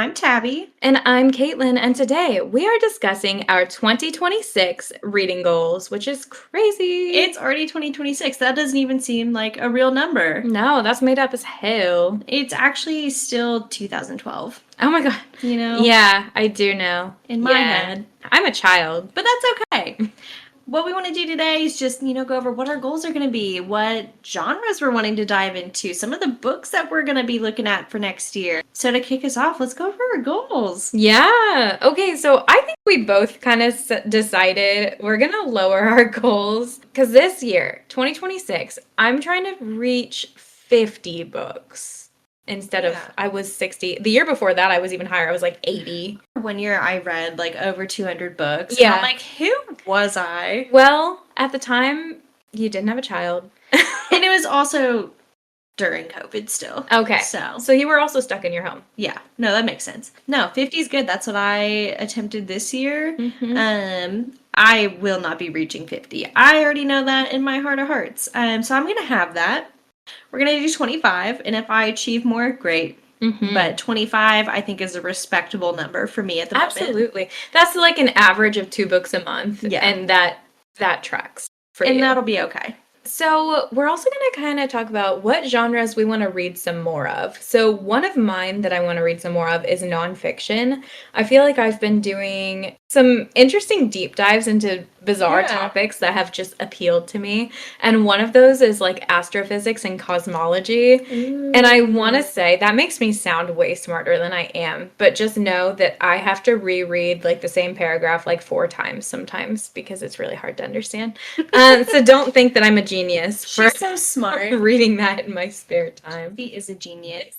I'm Tabby. And I'm Caitlin, and today we are discussing our 2026 reading goals, which is crazy. It's already 2026. That doesn't even seem like a real number. No, that's made up as hell. It's actually still 2012. Oh my god. You know? Yeah, I do know. In my head. I'm a child. But that's okay. What we want to do today is just, go over what our goals are going to be, what genres we're wanting to dive into, some of the books that we're going to be looking at for next year. So to kick us off, let's go over our goals. Yeah. Okay, so I think we both kind of decided we're going to lower our goals because this year, 2026, I'm trying to reach 50 books. Instead of, I was 60. The year before that, I was even higher. I was like 80. One year I read like over 200 books. Yeah. I'm like, who was I? Well, at the time, you didn't have a child. And it was also during COVID still. Okay. So you were also stuck in your home. Yeah. No, that makes sense. No, 50 is good. That's what I attempted this year. Mm-hmm. I will not be reaching 50. I already know that in my heart of hearts. So I'm going to have that. We're going to do 25, and if I achieve more, great. Mm-hmm. But 25, I think, is a respectable number for me at the moment. Absolutely. That's like an average of 2 books a month. Yeah. And that tracks for you. And that'll be okay. So we're also going to kind of talk about what genres we want to read some more of. So one of mine that I want to read some more of is nonfiction. I feel like I've been doing some interesting deep dives into bizarre topics that have just appealed to me. And one of those is like astrophysics and cosmology. And I want to say that makes me sound way smarter than I am. But just know that I have to reread like the same paragraph like 4 times sometimes because it's really hard to understand. So don't think that I'm a genius for so smart reading that in my spare time. She is a genius.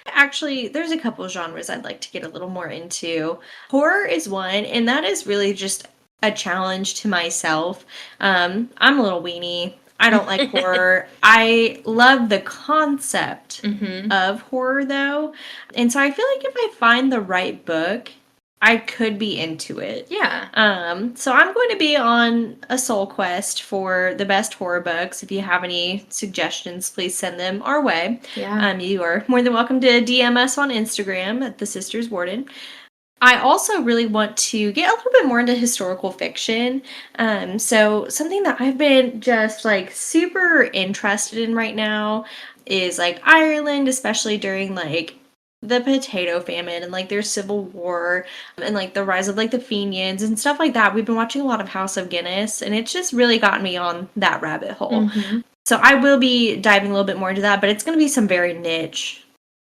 Actually, there's a couple of genres I'd like to get a little more into. Horror is one, and that is really just a challenge to myself. I'm a little weenie. I don't like horror. I love the concept of horror, though. And so I feel like if I find the right book, I could be into it. Yeah. So I'm going to be on a soul quest for the best horror books. If you have any suggestions, please send them our way. Yeah. You are more than welcome to DM us on Instagram at The Sisters Warden. I also really want to get a little bit more into historical fiction. So something that I've been just like super interested in right now is like Ireland, especially during like the potato famine and like their civil war and like the rise of like the Fenians and stuff like that. We've been watching a lot of House of Guinness, and it's just really gotten me on that rabbit hole. So I will be diving a little bit more into that, but it's going to be some very niche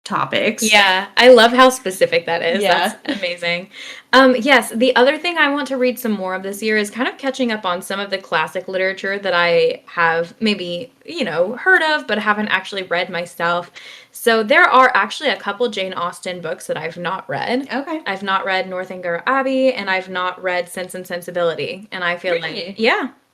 topics. Yeah, I love how specific that is. Yeah. That's amazing. Yes, the other thing I want to read some more of this year is kind of catching up on some of the classic literature that I have maybe, heard of, but haven't actually read myself. So there are actually a couple Jane Austen books that I've not read. Okay. I've not read Northanger Abbey, and I've not read Sense and Sensibility. And I feel Really? like,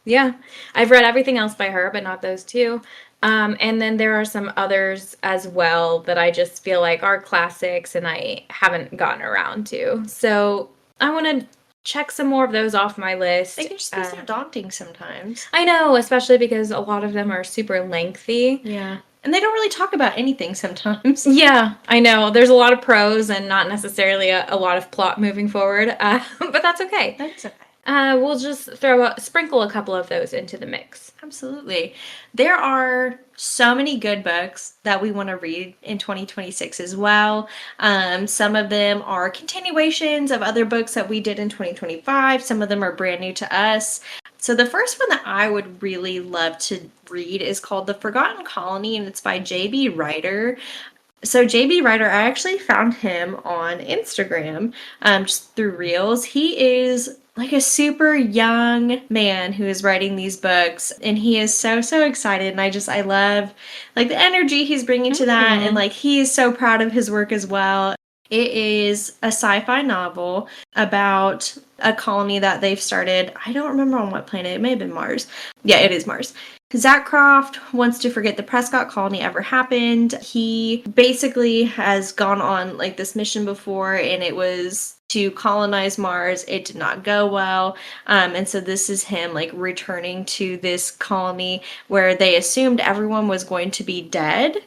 yeah. I've read everything else by her, but not those 2. And then there are some others as well that I just feel like are classics and I haven't gotten around to. So I want to check some more of those off my list. They can just be so daunting sometimes. I know, especially because a lot of them are super lengthy. Yeah. And they don't really talk about anything sometimes. Yeah, I know. There's a lot of prose and not necessarily a lot of plot moving forward, but that's okay. That's okay. We'll just sprinkle a couple of those into the mix. Absolutely. There are so many good books that we want to read in 2026 as well. Some of them are continuations of other books that we did in 2025. Some of them are brand new to us. So the first one that I would really love to read is called The Forgotten Colony, and it's by J.B. Ryder. So J.B. Ryder, I actually found him on Instagram, just through Reels. He is like a super young man who is writing these books, and he is so excited, and I love like the energy he's bringing to that, and like he is so proud of his work as well. It is a sci-fi novel about a colony that they've started. I don't remember on what planet. It may have been Mars. Yeah, it is Mars. Zach Croft wants to forget the Prescott colony ever happened. He basically has gone on like this mission before, and it was to colonize Mars. It did not go well. And so this is him like returning to this colony where they assumed everyone was going to be dead.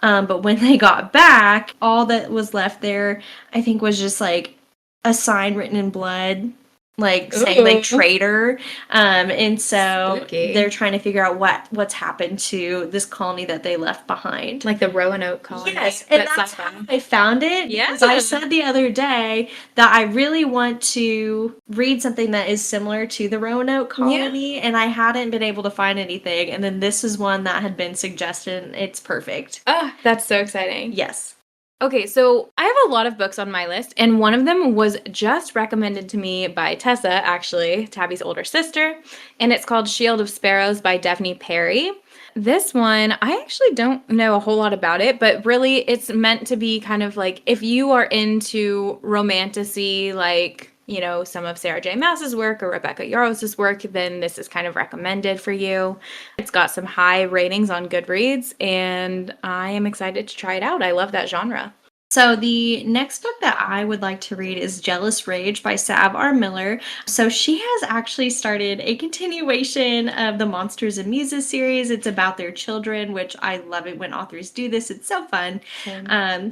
But when they got back, all that was left there, I think, was just like a sign written in blood, like saying like Ooh. traitor. And so Spooky. they're trying to figure out what's happened to this colony that they left behind. Like the Roanoke colony. Yes, and but that's sci-fi. how I found it. Yeah. Because I said the other day that I really want to read something that is similar to the Roanoke colony, and I hadn't been able to find anything. And then this is one that had been suggested, and it's perfect. Oh, that's so exciting. Yes. Okay, so I have a lot of books on my list, and one of them was just recommended to me by Tessa, actually, Tabby's older sister, and it's called Shield of Sparrows by Daphne Perry. This one, I actually don't know a whole lot about it, but really it's meant to be kind of like if you are into romantasy, like, you know, some of Sarah J. Maas's work or Rebecca Yarros's work, then this is kind of recommended for you. It's got some high ratings on Goodreads, and I am excited to try it out. I love that genre. So the next book that I would like to read is Jealous Rage by Sav R. Miller. So she has actually started a continuation of the Monsters and Muses series. It's about their children, which I love it when authors do this. It's so fun.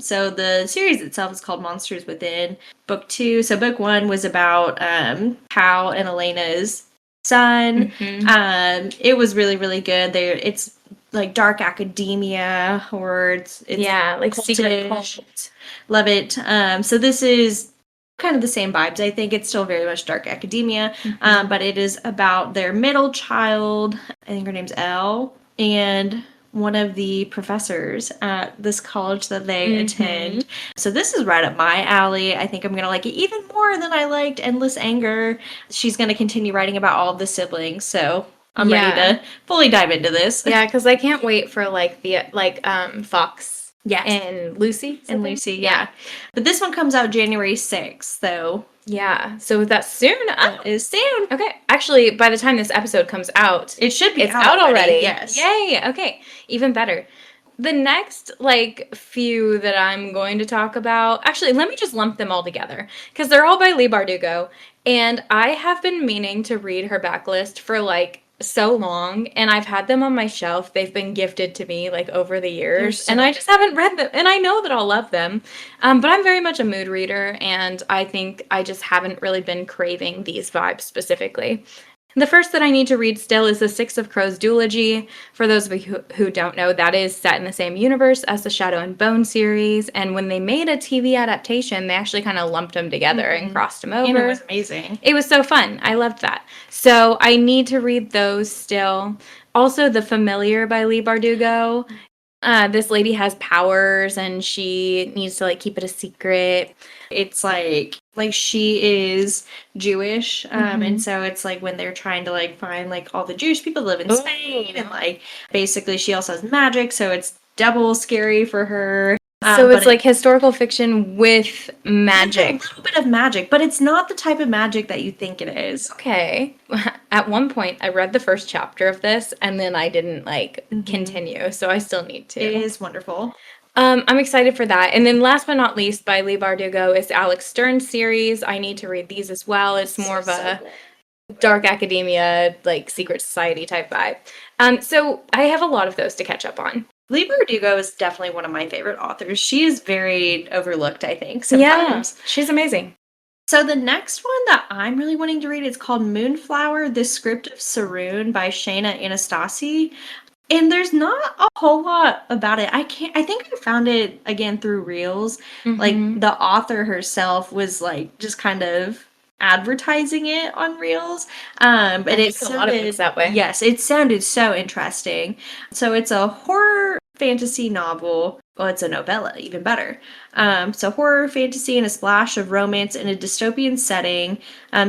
So the series itself is called Monsters Within. Book 2. So book 1 was about Hal and Elena's son. It was really, really good. It's like dark academia horror. It's like secret cultish. cult. Love it. So this is kind of the same vibes. I think it's still very much dark academia, but it is about their middle child. I think her name's Elle, and one of the professors at this college that they attend. So this is right up my alley. I think I'm going to like it even more than I liked Endless Anger. She's going to continue writing about all of the siblings. So I'm ready to fully dive into this. Yeah, because I can't wait for like the Fox. Yes. And Lucy. And Lucy, yeah. But this one comes out January 6th, though. Yeah. So that's soon. That is soon. Okay. Actually, by the time this episode comes out, It should be it's out already. Yes. Yay. Okay. Even better. The next few that I'm going to talk about, actually, let me just lump them all together because they're all by Leigh Bardugo, and I have been meaning to read her backlist for so long, and I've had them on my shelf. They've been gifted to me over the years, and I just haven't read them, and I know that I'll love them, but I'm very much a mood reader, and I think I just haven't really been craving these vibes specifically. The first that I need to read still is The Six of Crows duology. For those of you who don't know, that is set in the same universe as the Shadow and Bone series, and when they made a TV adaptation, they actually kind of lumped them together and crossed them over. And it was amazing. It was so fun. I loved that. So I need to read those still. Also, The Familiar by Leigh Bardugo. This lady has powers, and she needs to keep it a secret. It's like she is Jewish, and so it's when they're trying to find all the Jewish people that live in Spain, and basically she also has magic, so it's double scary for her. So it's historical fiction with magic. A little bit of magic, but it's not the type of magic that you think it is. Okay. At one point, I read the first chapter of this, and then I didn't continue, so I still need to. It is wonderful. I'm excited for that. And then last but not least, by Leigh Bardugo is Alex Stern's series. I need to read these as well. It's more of a dark academia, secret society type vibe. So I have a lot of those to catch up on. Leigh Bardugo is definitely one of my favorite authors. She is very overlooked, I think, sometimes. Yeah, she's amazing. So the next one that I'm really wanting to read is called Moonflower, The Script of Saroon by Shayna Anastasi. And there's not a whole lot about it. I think I found it again through Reels. The author herself was just kind of advertising it on Reels. But it sounded, a lot of things that way. Yes, it sounded so interesting. So it's a horror fantasy novel. Well, it's a novella, even better. So horror, fantasy, and a splash of romance in a dystopian setting.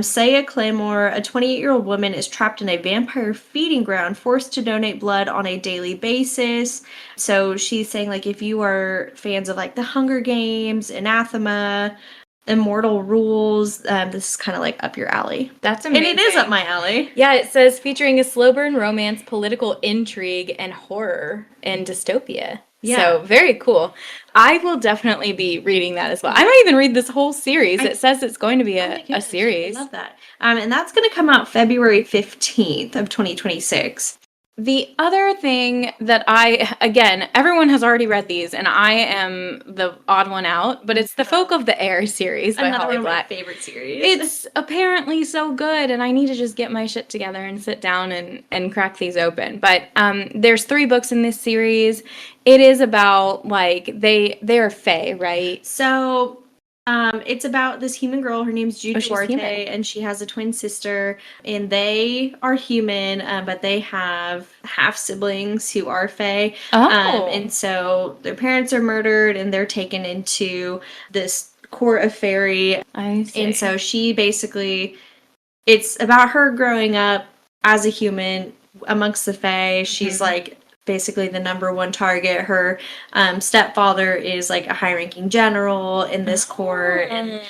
Saya Claymore, a 28-year-old woman, is trapped in a vampire feeding ground, forced to donate blood on a daily basis. So she's saying, if you are fans of, The Hunger Games, Anathema, Immortal Rules, this is kind of, up your alley. That's amazing. And it is up my alley. Yeah, it says featuring a slow burn romance, political intrigue, and horror and dystopia. Yeah. So, very cool. I will definitely be reading that as well. I might even read this whole series. It says it's going to be a series. I love that. And that's going to come out February 15th of 2026. The other thing that again, everyone has already read these, and I am the odd one out, but it's the Folk of the Air series by Another Holly one of my Black. favorite series. It's apparently so good, and I need to just get my shit together and sit down and crack these open. But there's 3 books in this series. It is about like they're fae, right? So, it's about this human girl. Her name's Jude she's Duarte, human. and she has a twin sister, and they are human, but they have half siblings who are fae. Oh. And so their parents are murdered, and they're taken into this court of fairy. I see. And so she basically, it's about her growing up as a human amongst the fae. She's like basically the number one target. Her stepfather is like a high-ranking general in this court, and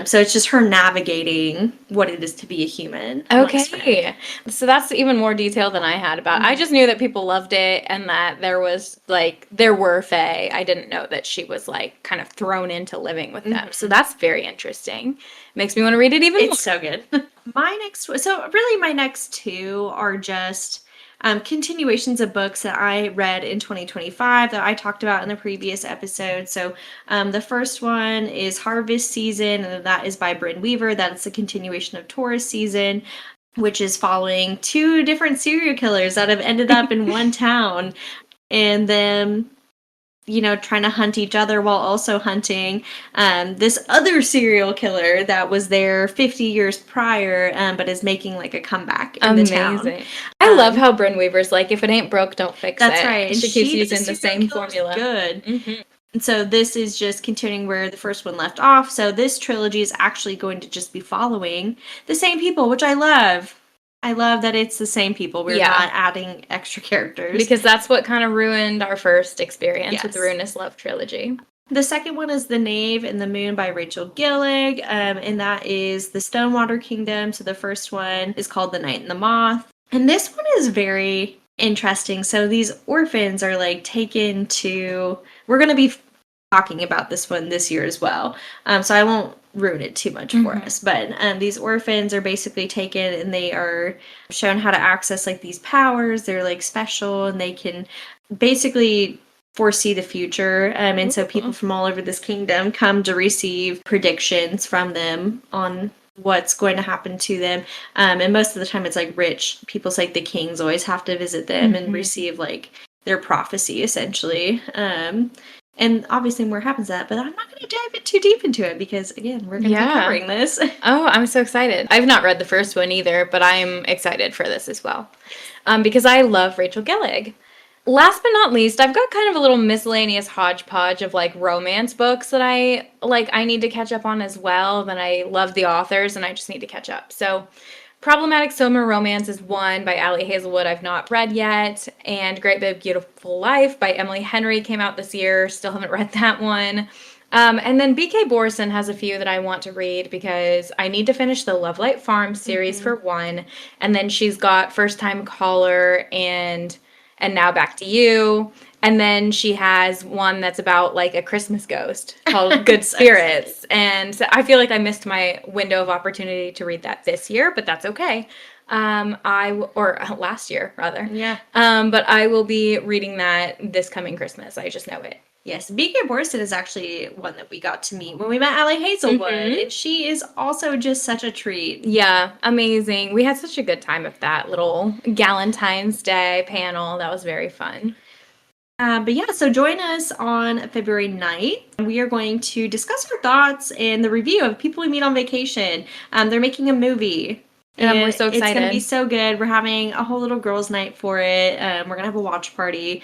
so it's just her navigating what it is to be a human. amongst fae. Okay. So that's even more detail than I had about. I just knew that people loved it and that there were fae. I didn't know that she was like kind of thrown into living with them. So that's very interesting. Makes me want to read it even more. It's so good. My next 2 are just continuations of books that I read in 2025 that I talked about in the previous episode. So the first one is Harvest Season, and that is by Bryn Weaver. That's a continuation of Taurus Season, which is following 2 different serial killers that have ended up in one town, and then trying to hunt each other while also hunting this other serial killer that was there 50 years prior, but is making like a comeback in the town. I love how Bryn Weaver's like, if it ain't broke, don't fix it. That's right. And she keeps using the same formula. Good. And so this is just continuing where the first one left off. So this trilogy is actually going to just be following the same people, which I love. I love that it's the same people. We're not adding extra characters. Because that's what kind of ruined our first experience with the Ruinous Love trilogy. The second one is The Knave and the Moon by Rachel Gillig, and that is the Stonewater Kingdom. So the first one is called The Night and the Moth. And this one is very interesting. So these orphans are like taken to... We're going to be talking about this one this year as well. So I won't ruin it too much for us. But these orphans are basically taken and they are shown how to access like these powers. They're like special and they can basically foresee the future. And so people from all over this kingdom come to receive predictions from them on what's going to happen to them. And most of the time it's like rich people, like the kings always have to visit them and receive like their prophecy essentially. And obviously more happens to that, but I'm not going to dive too deep into it because, again, we're going to be covering this. Oh, I'm so excited. I've not read the first one either, but I'm excited for this as well because I love Rachel Gillig. Last but not least, I've got kind of a little miscellaneous hodgepodge of like romance books that I need to catch up on as well. Then I love the authors and I just need to catch up. So Problematic Summer Romance is one by Allie Hazelwood I've not read yet, and Great Big Beautiful Life by Emily Henry came out this year. Still haven't read that one. And then B.K. Borson has a few that I want to read because I need to finish the Lovelight Farm series for one, and then she's got First Time Caller and Now Back to You. And then she has one that's about like a Christmas ghost called Good Spirits. And so I feel like I missed my window of opportunity to read that this year, but that's okay. Or last year rather. Yeah. But I will be reading that this coming Christmas. I just know it. Yes, B.K. Borson is actually one that we got to meet when we met Allie Hazelwood, and she is also just such a treat. Yeah, amazing. We had such a good time at that little Galentine's Day panel. That was very fun. But yeah, so join us on February 9th. We are going to discuss our thoughts and the review of People We Meet on Vacation. They're making a movie. And we're so excited. It's going to be so good. We're having a whole little girls' night for it. We're going to have a watch party.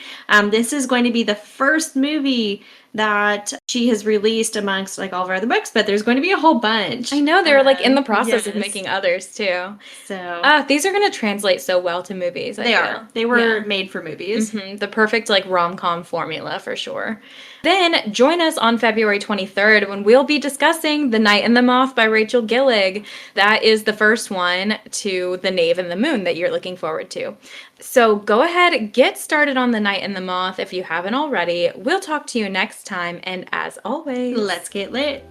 This is going to be the first movie that she has released amongst like all of our other books, but there's going to be a whole bunch. I know, they're like in the process of making others too. So these are going to translate so well to movies. They are. They were made for movies. The perfect like rom-com formula for sure. Then join us on February 23rd when we'll be discussing The Night and the Moth by Rachel Gillig. That is the first one to The Knave and the Moon that you're looking forward to. So go ahead, get started on The Night and the Moth if you haven't already. We'll talk to you next time, and as always, let's get lit.